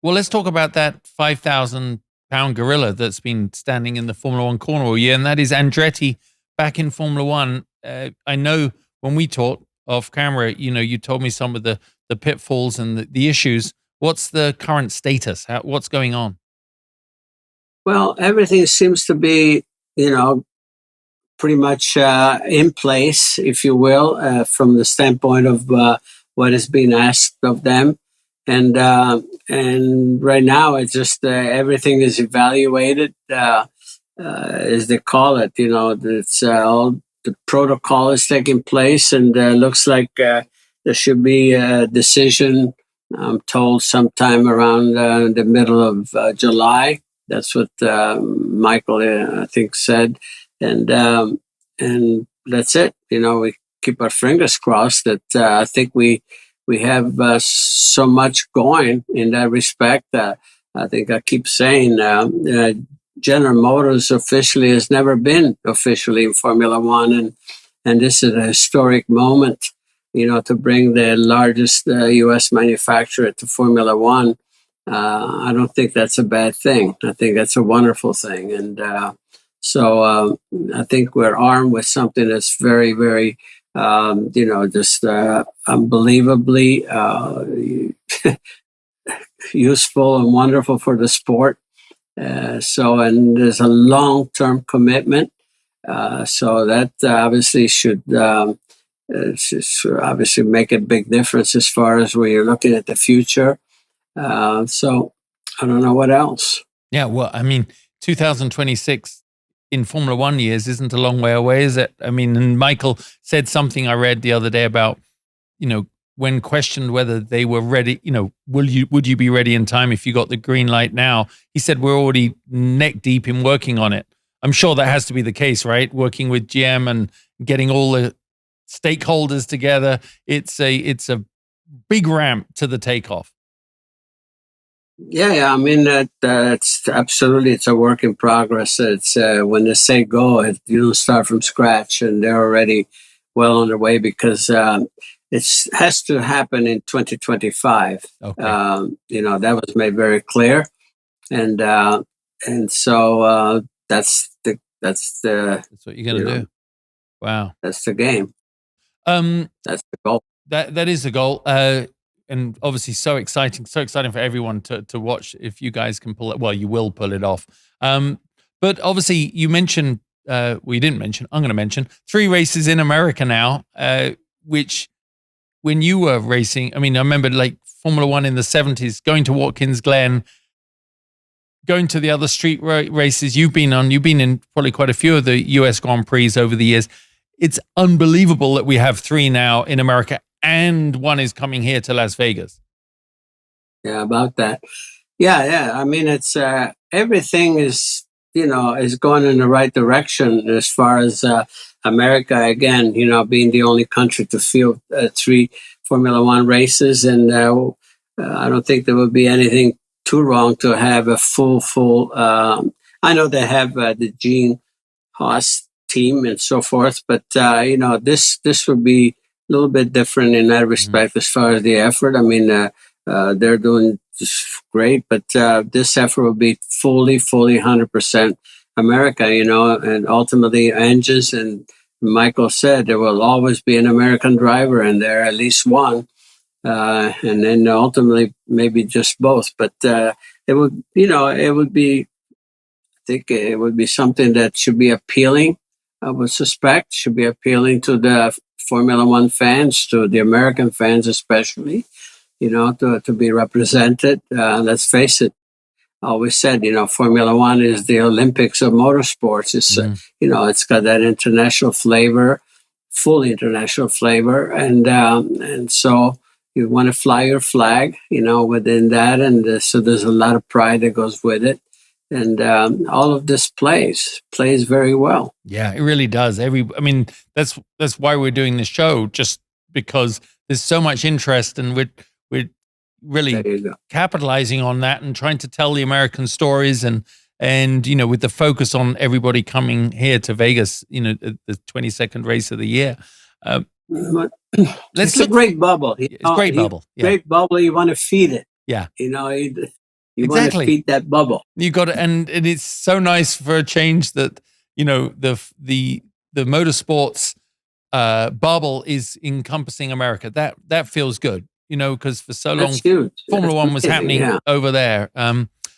Well, let's talk about that 5,000-pound gorilla that's been standing in the Formula One corner all year, and that is Andretti back in Formula One. I know when we talked off camera, you told me some of the pitfalls and the issues. What's the current status? What's going on? Well, everything seems to be, you know, pretty much in place, if you will, from the standpoint of what is being asked of them. And right now, it's just everything is evaluated, as they call it. You know, it's all the protocol is taking place, and looks like there should be a decision. I'm told sometime around the middle of July. That's what Michael, I think, said, and that's it. You know, we keep our fingers crossed that I think we have so much going in that respect. I think I keep saying General Motors officially has never been officially in Formula One, and this is a historic moment. You know, to bring the largest U.S. manufacturer to Formula One. I don't think that's a bad thing. I think that's a wonderful thing. And so I think we're armed with something that's very, very, just unbelievably useful and wonderful for the sport. And there's a long-term commitment. So that obviously should obviously make a big difference as far as where you're looking at the future. So I don't know what else. Yeah, well, I mean, 2026 in Formula One years isn't a long way away, is it? I mean, and Michael said something I read the other day about, when questioned whether they were ready, would you be ready in time if you got the green light now? He said, we're already neck deep in working on it. I'm sure that has to be the case, right? Working with GM and getting all the stakeholders together. It's a big ramp to the takeoff. Yeah. I mean, that's absolutely, it's a work in progress. It's when they say go, you don't start from scratch, and they're already well on their way because it has to happen in 2025. Okay. That was made very clear, and so that's what you're gonna do. Wow, that's the game. That's the goal. That is the goal. And obviously so exciting for everyone to watch if you guys can pull it. Well, you will pull it off. But obviously you mentioned, you didn't mention, I'm going to mention 3 races in America now, which when you were racing, I mean, I remember like Formula One in the 70s, going to Watkins Glen, going to the other street races you've been in probably quite a few of the US Grand Prix over the years. It's unbelievable that we have 3 now in America, and 1 is coming here to Las Vegas. Yeah, about that. Yeah. I mean, it's everything is going in the right direction as far as America, again, being the only country to field 3 Formula One races. And I don't think there would be anything too wrong to have a full. I know they have the Gene Haas team and so forth, but this would be a little bit different in that respect as far as the effort. I mean, they're doing just great, but this effort will be fully 100% America, and ultimately engines. And Michael said there will always be an American driver in there, at least one, and then ultimately maybe just both. But it would be, I think it would be something that should be appealing. I would suspect should be appealing to the Formula One fans, to the American fans especially, to be represented. Let's face it, I always said, Formula One is the Olympics of motorsports. It's, it's got that international flavor, full international flavor. And so you want to fly your flag, within that. And so there's a lot of pride that goes with it. And all of this plays very well. Yeah, it really does. That's why we're doing this show, just because there's so much interest, and we're really capitalizing on that and trying to tell the American stories, and with the focus on everybody coming here to Vegas, the 22nd race of the year. It's a great bubble. It's a great bubble. Yeah. Great bubble. You want to feed it. Yeah. You want to Exactly. feed that bubble. You got it, and it's so nice for a change that the motorsports bubble is encompassing America. That feels good, because for so long That's huge. Formula That's One was amazing, happening over there.